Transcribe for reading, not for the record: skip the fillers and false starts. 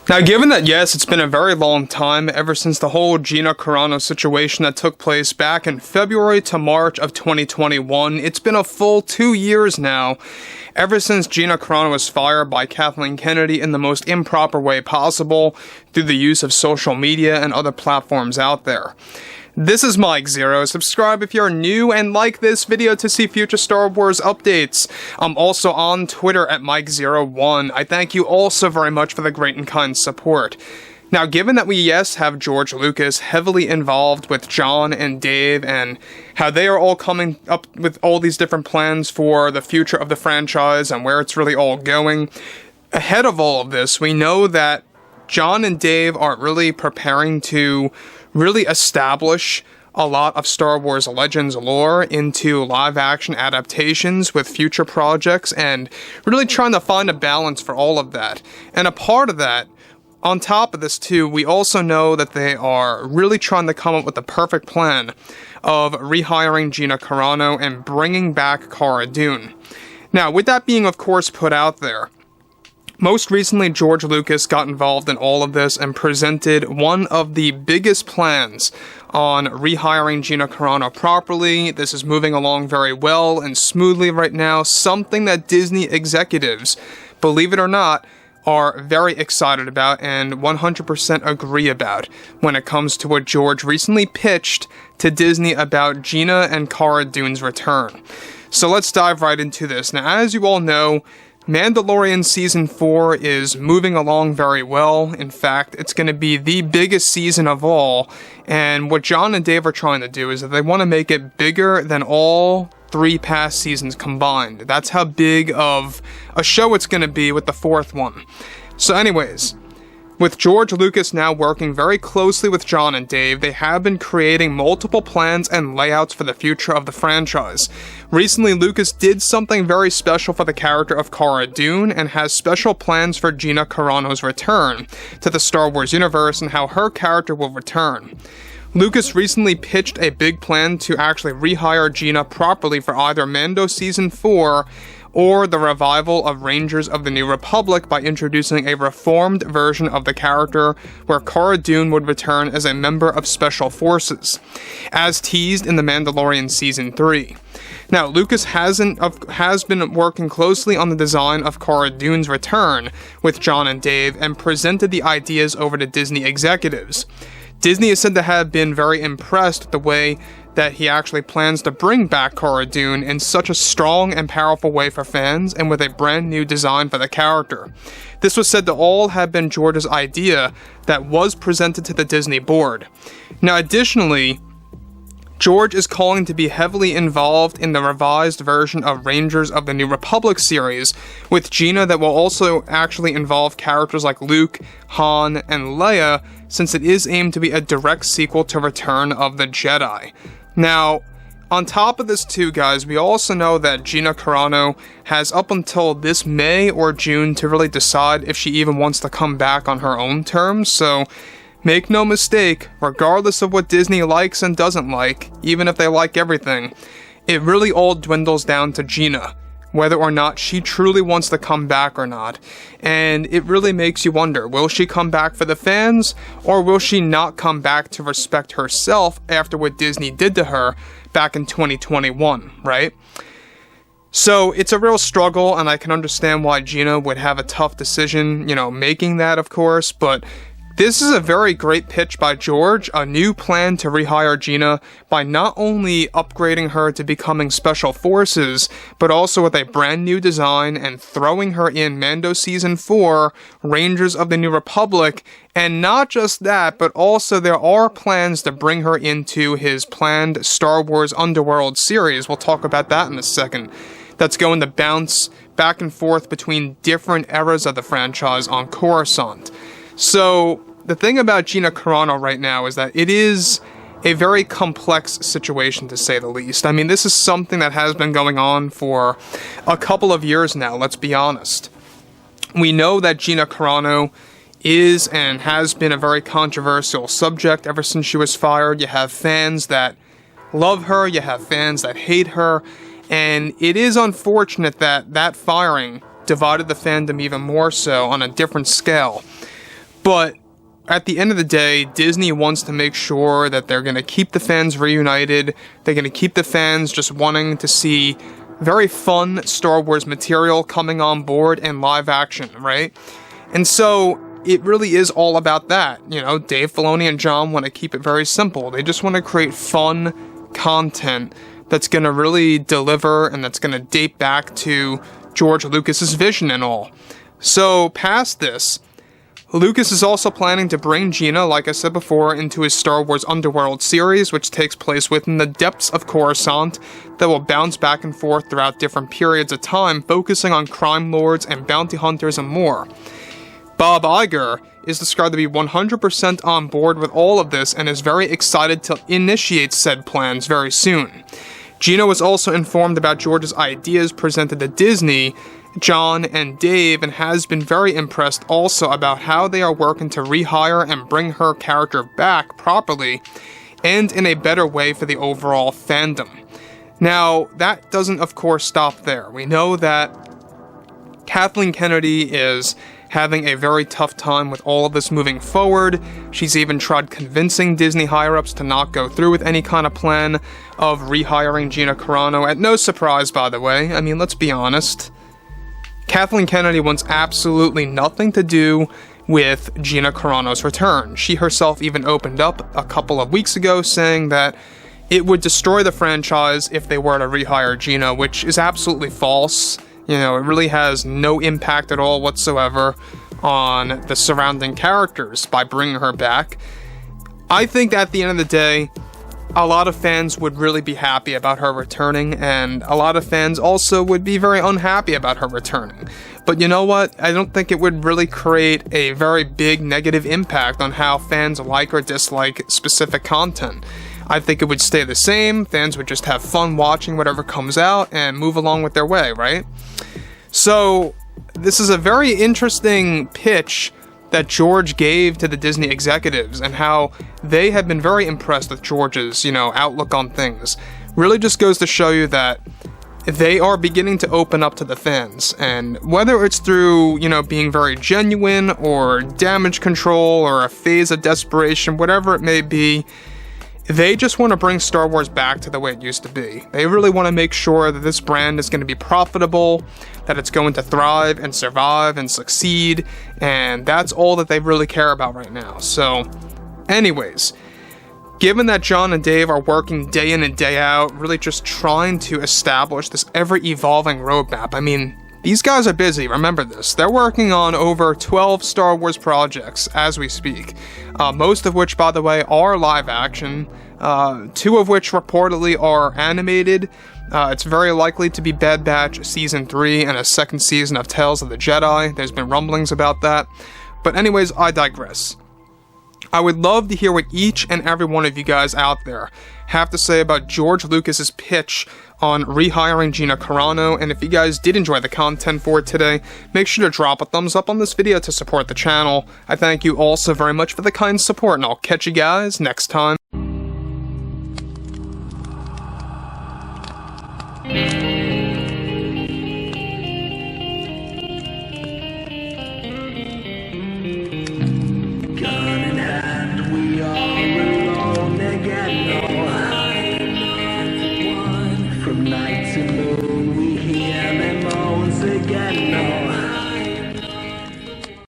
Now, given that, yes, it's been a very long time ever since the whole Gina Carano situation that took place back in February to March of 2021, it's been a full 2 years now, ever since Gina Carano was fired by Kathleen Kennedy in the most improper way possible through the use of social media and other platforms out there. This is Mike Zero. Subscribe if you're new and like this video to see future Star Wars updates. I'm also on Twitter at Mike01. I thank you all so very much for the great and kind support. Now, given that we, yes, have George Lucas heavily involved with John and Dave and how they are all coming up with all these different plans for the future of the franchise and where it's really all going, ahead of all of this, we know that John and Dave are really preparing to really establish a lot of Star Wars Legends lore into live-action adaptations with future projects and really trying to find a balance for all of that. And a part of that, on top of this too, we also know that they are really trying to come up with the perfect plan of rehiring Gina Carano and bringing back Cara Dune. Now, with that being, of course, put out there, most recently, George Lucas got involved in all of this and presented one of the biggest plans on rehiring Gina Carano properly. This is moving along very well and smoothly right now, something that Disney executives, believe it or not, are very excited about and 100% agree about when it comes to what George recently pitched to Disney about Gina and Cara Dune's return. So let's dive right into this. Now, as you all know, Mandalorian Season 4 is moving along very well. In fact, it's going to be the biggest season of all, and what John and Dave are trying to do is that they want to make it bigger than all 3 past seasons combined. That's how big of a show it's going to be with the 4th one. So anyways, with George Lucas now working very closely with John and Dave, they have been creating multiple plans and layouts for the future of the franchise. Recently, Lucas did something very special for the character of Cara Dune and has special plans for Gina Carano's return to the Star Wars universe and how her character will return. Lucas recently pitched a big plan to actually rehire Gina properly for either Mando Season 4 or the revival of Rangers of the New Republic by introducing a reformed version of the character where Cara Dune would return as a member of Special Forces, as teased in The Mandalorian Season 3. Now, Lucas has been working closely on the design of Cara Dune's return with John and Dave and presented the ideas over to Disney executives. Disney is said to have been very impressed with the way that he actually plans to bring back Cara Dune in such a strong and powerful way for fans and with a brand new design for the character. This was said to all have been George's idea that was presented to the Disney board. Now, additionally, George is calling to be heavily involved in the revised version of Rangers of the New Republic series with Gina that will also actually involve characters like Luke, Han, and Leia, since it is aimed to be a direct sequel to Return of the Jedi. Now, on top of this too, guys, we also know that Gina Carano has up until this May or June to really decide if she even wants to come back on her own terms, so make no mistake, regardless of what Disney likes and doesn't like, even if they like everything, it really all dwindles down to Gina, whether or not she truly wants to come back or not. And it really makes you wonder, will she come back for the fans, or will she not come back to respect herself after what Disney did to her back in 2021, right? So it's a real struggle, and I can understand why Gina would have a tough decision, making that, of course, but this is a very great pitch by George, a new plan to rehire Gina by not only upgrading her to becoming Special Forces, but also with a brand new design and throwing her in Mando Season 4, Rangers of the New Republic, and not just that, but also there are plans to bring her into his planned Star Wars Underworld series. We'll talk about that in a second. That's going to bounce back and forth between different eras of the franchise on Coruscant. So, the thing about Gina Carano right now is that it is a very complex situation, to say the least. I mean, this is something that has been going on for a couple of years now, let's be honest. We know that Gina Carano is and has been a very controversial subject ever since she was fired. You have fans that love her, you have fans that hate her, and it is unfortunate that that firing divided the fandom even more so on a different scale. But at the end of the day, Disney wants to make sure that they're going to keep the fans reunited. They're going to keep the fans just wanting to see very fun Star Wars material coming on board in live action, right? And so it really is all about that. You know, Dave Filoni and John want to keep it very simple. They just want to create fun content that's going to really deliver and that's going to date back to George Lucas's vision and all. So past this, Lucas is also planning to bring Gina, like I said before, into his Star Wars Underworld series, which takes place within the depths of Coruscant, that will bounce back and forth throughout different periods of time, focusing on crime lords and bounty hunters and more. Bob Iger is described to be 100% on board with all of this and is very excited to initiate said plans very soon. Gina was also informed about George's ideas presented to Disney, John, and Dave, and has been very impressed also about how they are working to rehire and bring her character back properly and in a better way for the overall fandom. Now, that doesn't of course stop there. We know that Kathleen Kennedy is having a very tough time with all of this moving forward. She's even tried convincing Disney higher-ups to not go through with any kind of plan of rehiring Gina Carano, at no surprise, by the way. I mean, let's be honest. Kathleen Kennedy wants absolutely nothing to do with Gina Carano's return. She herself even opened up a couple of weeks ago saying that it would destroy the franchise if they were to rehire Gina, which is absolutely false. You know, it really has no impact at all whatsoever on the surrounding characters by bringing her back. I think at the end of the day, a lot of fans would really be happy about her returning, and a lot of fans also would be very unhappy about her returning. But you know what? I don't think it would really create a very big negative impact on how fans like or dislike specific content. I think it would stay the same. Fans would just have fun watching whatever comes out and move along with their way, right? So, this is a very interesting pitch that George gave to the Disney executives, and how they have been very impressed with George's, outlook on things. Really just goes to show you that they are beginning to open up to the fans, and whether it's through, being very genuine, or damage control, or a phase of desperation, whatever it may be, they just want to bring Star Wars back to the way it used to be. They really want to make sure that this brand is going to be profitable, that it's going to thrive and survive and succeed, and that's all that they really care about right now. So, anyways, given that John and Dave are working day in and day out, really just trying to establish this ever-evolving roadmap, I mean, these guys are busy, remember this. They're working on over 12 Star Wars projects as we speak, most of which, by the way, are live action, 2 of which reportedly are animated. It's very likely to be Bad Batch Season 3 and a second season of Tales of the Jedi. There's been rumblings about that. But anyways, I digress. I would love to hear what each and every one of you guys out there have to say about George Lucas's pitch on rehiring Gina Carano, and if you guys did enjoy the content for today, make sure to drop a thumbs up on this video to support the channel. I thank you all so very much for the kind support, and I'll catch you guys next time. From night to moon, we hear them moans again.